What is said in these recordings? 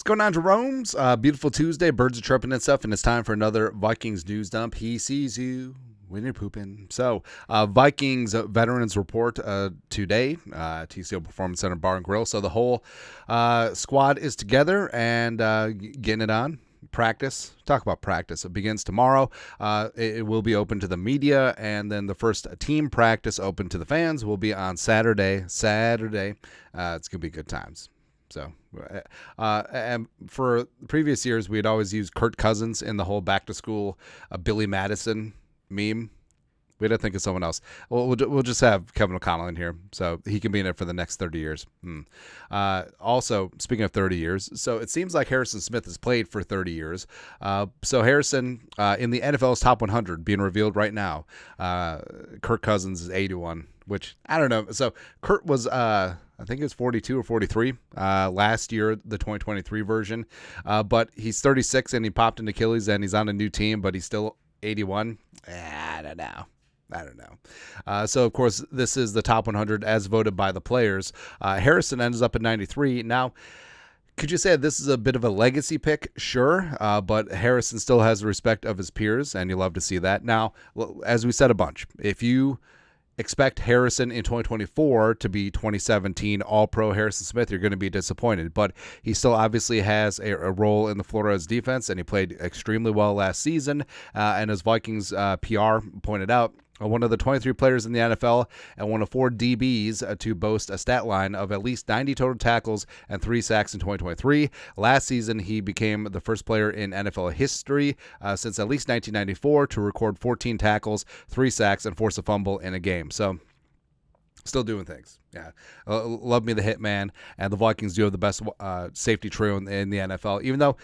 going on, Jerome's? Beautiful Tuesday. Birds are chirping and stuff, and it's time for another Vikings news dump. He sees you when you're pooping. So, Vikings veterans report today, TCO Performance Center Bar and Grill. So the whole squad is together and getting it on. Practice. Talk about practice. It begins tomorrow. It will be open to the media, and then the first team practice open to the fans will be on Saturday. It's going to be good times. So, and for previous years, we had always used Kirk Cousins in the whole back to school Billy Madison meme. We had to think of someone else. We'll just have Kevin O'Connell in here, so he can be in it for the next 30 years. Also, speaking of 30 years, so it seems like Harrison Smith has played for 30 years. So Harrison, in the NFL's top 100, being revealed right now, Kirk Cousins is 81, which, I don't know. So Kurt was, I think it was 42 or 43 last year, the 2023 version. But he's 36, and he popped an Achilles, and he's on a new team, but he's still 81. I don't know. So, of course, this is the top 100 as voted by the players. Harrison ends up at 93. Now, could you say this is a bit of a legacy pick? Sure, but Harrison still has the respect of his peers, and you love to see that. Now, as we said a bunch, if you expect Harrison in 2024 to be 2017 All-Pro Harrison Smith, you're going to be disappointed. But he still obviously has a role in the Flores defense, and he played extremely well last season. And as Vikings PR pointed out, one of the 23 players in the NFL and one of 4 DBs to boast a stat line of at least 90 total tackles and 3 sacks in 2023. Last season, he became the first player in NFL history since at least 1994 to record 14 tackles, 3 sacks, and force a fumble in a game. So, still doing things. Yeah. Love me the Hitman, and the Vikings do have the best safety trio in the NFL, even though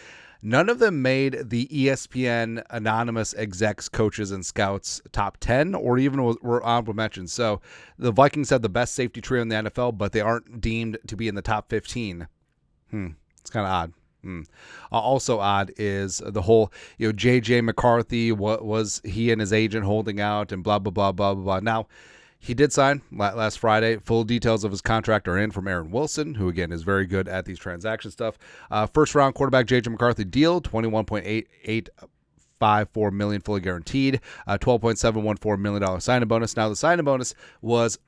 none of them made the ESPN anonymous execs, coaches, and scouts top 10 or even were honorable mentions. So the Vikings have the best safety trio in the NFL, but they aren't deemed to be in the top 15. It's kind of odd. Also odd is the whole, JJ McCarthy, what was he and his agent holding out and blah, blah, blah, blah, blah, blah. Now, he did sign last Friday. Full details of his contract are in from Aaron Wilson, who, again, is very good at these transaction stuff. First-round quarterback J.J. McCarthy deal, $21.854 million fully guaranteed, $12.714 million signing bonus. Now, the signing bonus was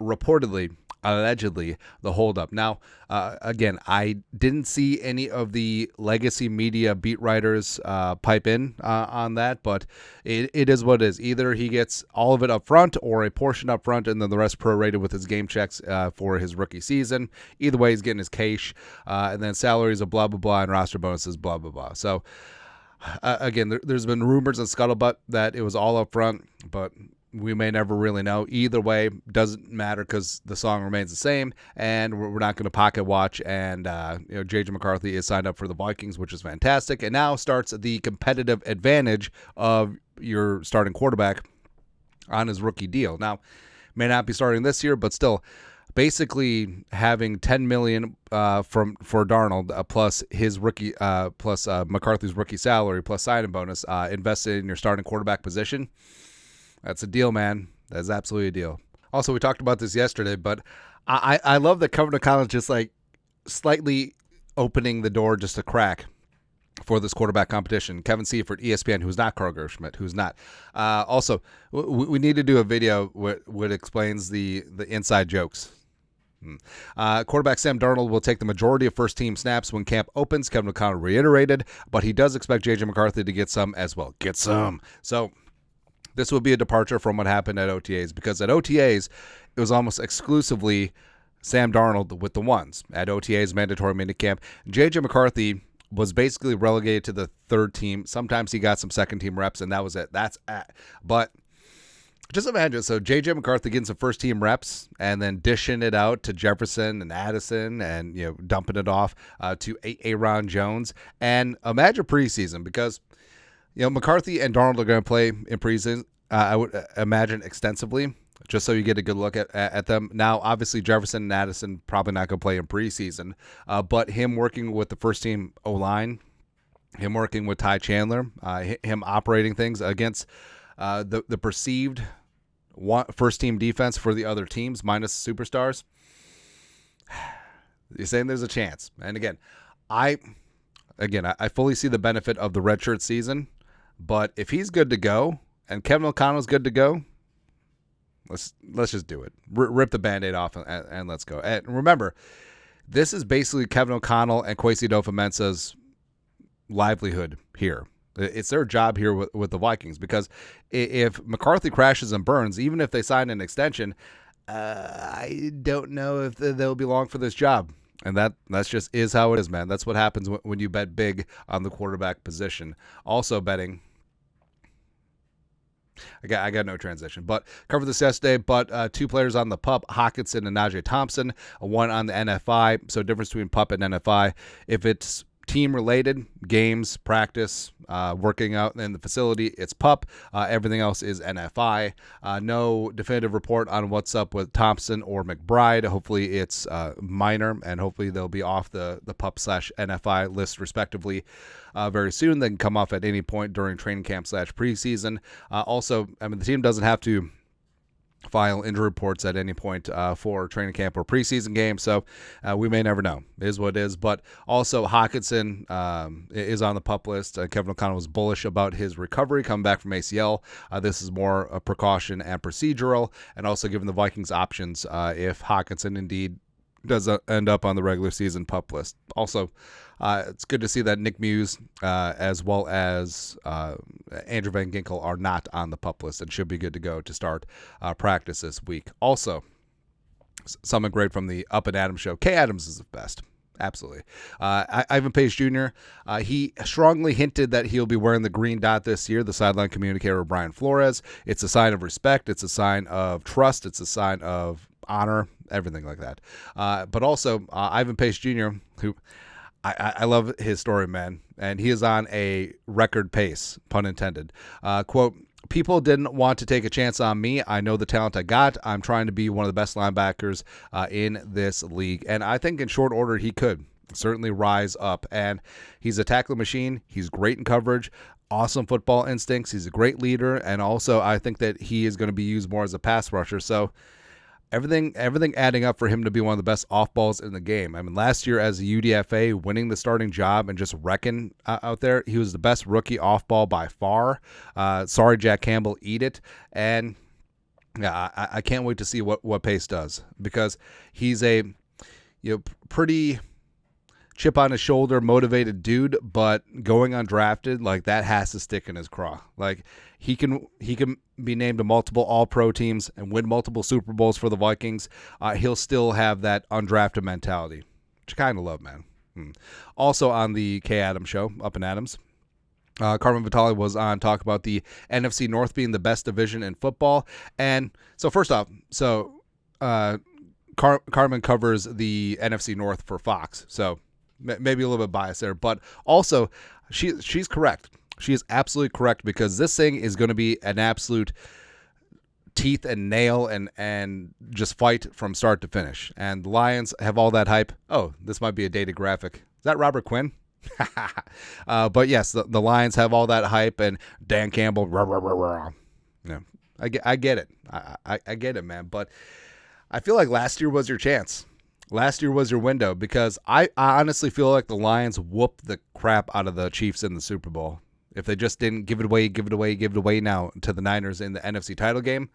allegedly, the holdup. Now, again, I didn't see any of the legacy media beat writers pipe in on that, but it is what it is. Either he gets all of it up front or a portion up front and then the rest prorated with his game checks for his rookie season. Either way, he's getting his cash, and then salaries of blah, blah, blah, and roster bonuses, blah, blah, blah. So, again, there's been rumors and scuttlebutt that it was all up front, but we may never really know. Either way, doesn't matter because the song remains the same, and we're not going to pocket watch. And J.J. McCarthy is signed up for the Vikings, which is fantastic. And now starts the competitive advantage of your starting quarterback on his rookie deal. Now, may not be starting this year, but still, basically having $10 million for Darnold plus his rookie plus McCarthy's rookie salary plus signing bonus invested in your starting quarterback position. That's a deal, man. That's absolutely a deal. Also, we talked about this yesterday, but I love that Kevin O'Connell just like slightly opening the door just a crack for this quarterback competition. Kevin Seifert, ESPN, who's not Carl Gershmitt, who's not. Also, we need to do a video what explains the inside jokes. Quarterback Sam Darnold will take the majority of first-team snaps when camp opens, Kevin O'Connell reiterated, but he does expect J.J. McCarthy to get some as well. Get some. So this will be a departure from what happened at OTAs, because at OTAs, it was almost exclusively Sam Darnold with the ones. At OTAs, mandatory minicamp, J.J. McCarthy was basically relegated to the third team. Sometimes he got some second-team reps, and that was it. But just imagine, so J.J. McCarthy getting some first-team reps and then dishing it out to Jefferson and Addison and dumping it off to Aaron Jones. And imagine preseason, because McCarthy and Darnold are going to play in preseason, I would imagine, extensively, just so you get a good look at them. Now, obviously, Jefferson and Addison probably not going to play in preseason, but him working with the first-team O-line, him working with Ty Chandler, him operating things against the perceived first-team defense for the other teams, minus superstars, you're saying there's a chance. And again, again, I fully see the benefit of the redshirt season, but if he's good to go and Kevin O'Connell's good to go, let's just do it. Rip the Band-Aid off and let's go. And remember, this is basically Kevin O'Connell and Kwesi Adofo-Mensah's livelihood here. It's their job here with the Vikings, because if McCarthy crashes and burns, even if they sign an extension, I don't know if they'll be long for this job. And that's just is how it is, man. That's what happens when you bet big on the quarterback position. Also betting, I got no transition, but covered this yesterday. But 2 players on the PUP, Hockenson and Najee Thompson, 1 on the NFI. So difference between PUP and NFI. If it's team related, games, practice, working out in the facility, it's PUP. Everything else is NFI. No definitive report on what's up with Thompson or McBride. Hopefully it's minor, and hopefully they'll be off the PUP/NFI list respectively very soon. They can come off at any point during training camp /preseason. Also, I mean, the team doesn't have to file injury reports at any point for training camp or preseason games, so we may never know. It is what it is. But also, Hockenson is on the PUP list. Kevin O'Connell was bullish about his recovery coming back from ACL. This is more a precaution and procedural, and also giving the Vikings options if Hockenson indeed does end up on the regular season PUP list. Also, it's good to see that Nick Muse as well as Andrew Van Ginkel are not on the PUP list and should be good to go to start practice this week. Also, something great from the Up and Adams show. Kay Adams is the best. Absolutely. Ivan Pace Jr., he strongly hinted that he'll be wearing the green dot this year, the sideline communicator of Brian Flores. It's a sign of respect. It's a sign of trust. It's a sign of honor, everything like that. But also, Ivan Pace Jr., who I love his story, man, and he is on a record pace, pun intended. Quote, "People didn't want to take a chance on me. I know the talent I got. I'm trying to be one of the best linebackers in this league." And I think in short order he could certainly rise up. And he's a tackling machine. He's great in coverage. Awesome football instincts. He's a great leader. And also I think that he is going to be used more as a pass rusher. So everything adding up for him to be one of the best off balls in the game. I mean, last year as a UDFA, winning the starting job and just wrecking out there, he was the best rookie off ball by far. Sorry, Jack Campbell, eat it. And yeah, I can't wait to see what Pace does, because he's a pretty chip on his shoulder, motivated dude, but going undrafted, like, that has to stick in his craw. Like, he can be named to multiple All-Pro teams and win multiple Super Bowls for the Vikings. He'll still have that undrafted mentality, which I kind of love, man. Also on the Kay Adams show, Up and Adams, Carmen Vitale was on talk about the NFC North being the best division in football. And so first off, Carmen covers the NFC North for Fox, so maybe a little bit biased there, but also she's correct. She is absolutely correct, because this thing is going to be an absolute teeth and nail and just fight from start to finish. And the Lions have all that hype. Oh, this might be a dated graphic. Is that Robert Quinn? But yes, the Lions have all that hype, and Dan Campbell. Rah, rah, rah, rah. Yeah, I get it. I get it, man. But I feel like last year was your chance. Last year was your window, because I honestly feel like the Lions whooped the crap out of the Chiefs in the Super Bowl. If they just didn't give it away now to the Niners in the NFC title game,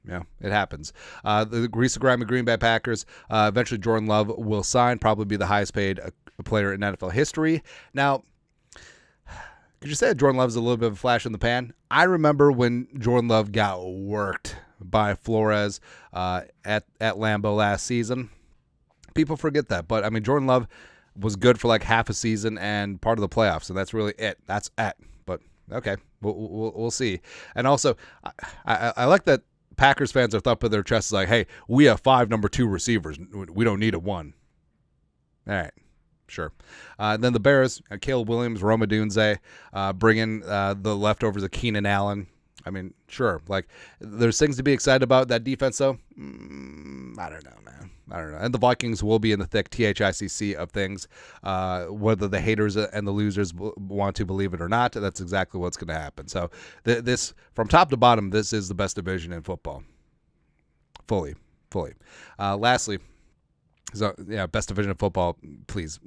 yeah, it happens. The Green Bay Packers, eventually Jordan Love will sign, probably be the highest paid player in NFL history. Now, could you say that Jordan Love's a little bit of a flash in the pan? I remember when Jordan Love got worked by Flores at Lambeau last season. People forget that, but I mean, Jordan Love was good for like half a season and part of the playoffs, and that's really it. That's it. But okay, we'll see. And also, I like that Packers fans are thumping their chests like, "Hey, we have 5 number 2 receivers. We don't need a 1." All right, sure. Then the Bears, Caleb Williams, Rome Odunze, bringing the leftovers of Keenan Allen. I mean, sure. Like, there's things to be excited about that defense, though. I don't know, man. I don't know. And the Vikings will be in the thick THICC of things, whether the haters and the losers want to believe it or not. That's exactly what's going to happen. So this, from top to bottom, this is the best division in football. Fully. Lastly, so yeah, best division of football. Please,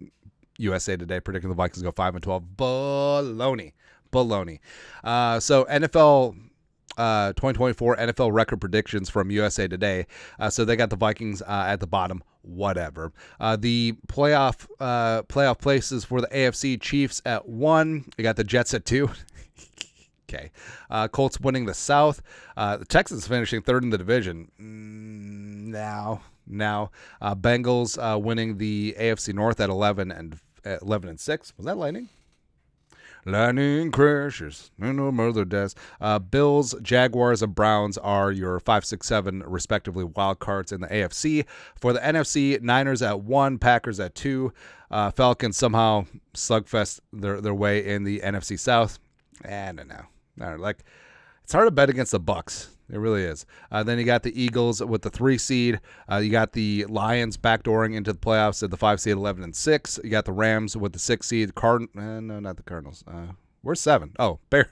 USA Today predicting the Vikings go 5-12. Baloney. So NFL 2024 NFL record predictions from USA Today. So they got the Vikings at the bottom. Whatever. The playoff places for the AFC: Chiefs at 1. You got the Jets at 2. Okay. Colts winning the South. The Texans finishing 3rd in the division. Now. Bengals winning the AFC North at 11 and 6. Was that lightning? Lightning crashes, no mother deaths. Bills, Jaguars, and Browns are your 5, 6, 7 respectively wild cards in the AFC. For the NFC, Niners at 1, Packers at 2. Falcons somehow slugfest their way in the NFC South. I don't know. Like, it's hard to bet against the Bucks. It really is. Then you got the Eagles with the 3 seed. You got the Lions backdooring into the playoffs at the 5 seed, 11 and 6. You got the Rams with the 6 seed. No, not the Cardinals. Where's 7? Oh, Bear.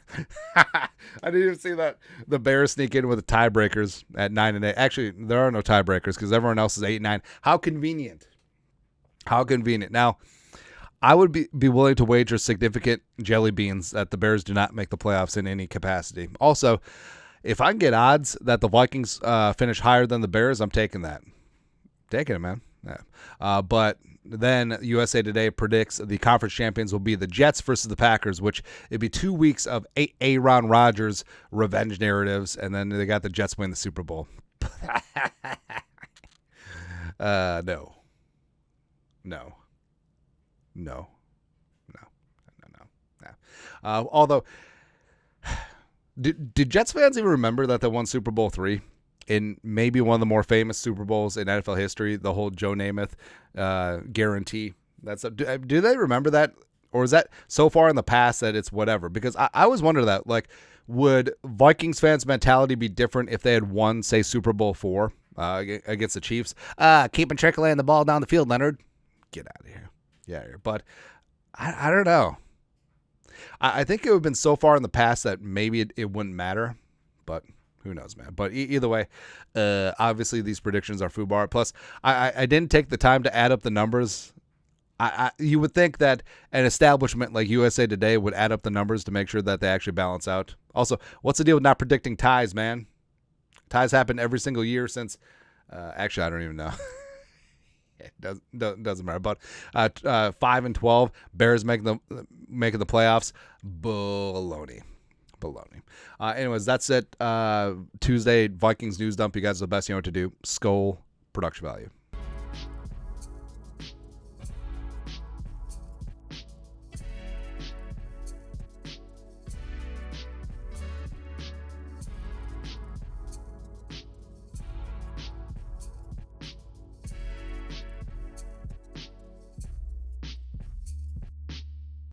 I didn't even see that. The Bears sneak in with the tiebreakers at 9 and 8. Actually, there are no tiebreakers because everyone else is 8 and 9. How convenient. Now, I would be willing to wager significant jelly beans that the Bears do not make the playoffs in any capacity. Also, if I can get odds that the Vikings finish higher than the Bears, I'm taking that. Taking it, man. Yeah. But then USA Today predicts the conference champions will be the Jets versus the Packers, which it'd be 2 weeks of Aaron Rodgers revenge narratives, and then they got the Jets win the Super Bowl. No. Although, did Jets fans even remember that they won Super Bowl III in maybe one of the more famous Super Bowls in NFL history? The whole Joe Namath guarantee. Do they remember that, or is that so far in the past that it's whatever? Because I always wonder that, like, would Vikings fans' mentality be different if they had won, say, Super Bowl IV against the Chiefs? Keeping trickling the ball down the field, Leonard. Get out of here. Yeah, but I don't know. I think it would have been so far in the past that maybe it wouldn't matter, but who knows, man. But either way, obviously these predictions are FUBAR. Plus, I didn't take the time to add up the numbers. You would think that an establishment like USA Today would add up the numbers to make sure that they actually balance out. Also, what's the deal with not predicting ties, man? Ties happen every single year since. Actually, I don't even know. It doesn't matter. But 5 and 12, Bears making the playoffs. Baloney. Anyways, that's it. Tuesday Vikings news dump. You guys are the best. You know what to do. Skol production value.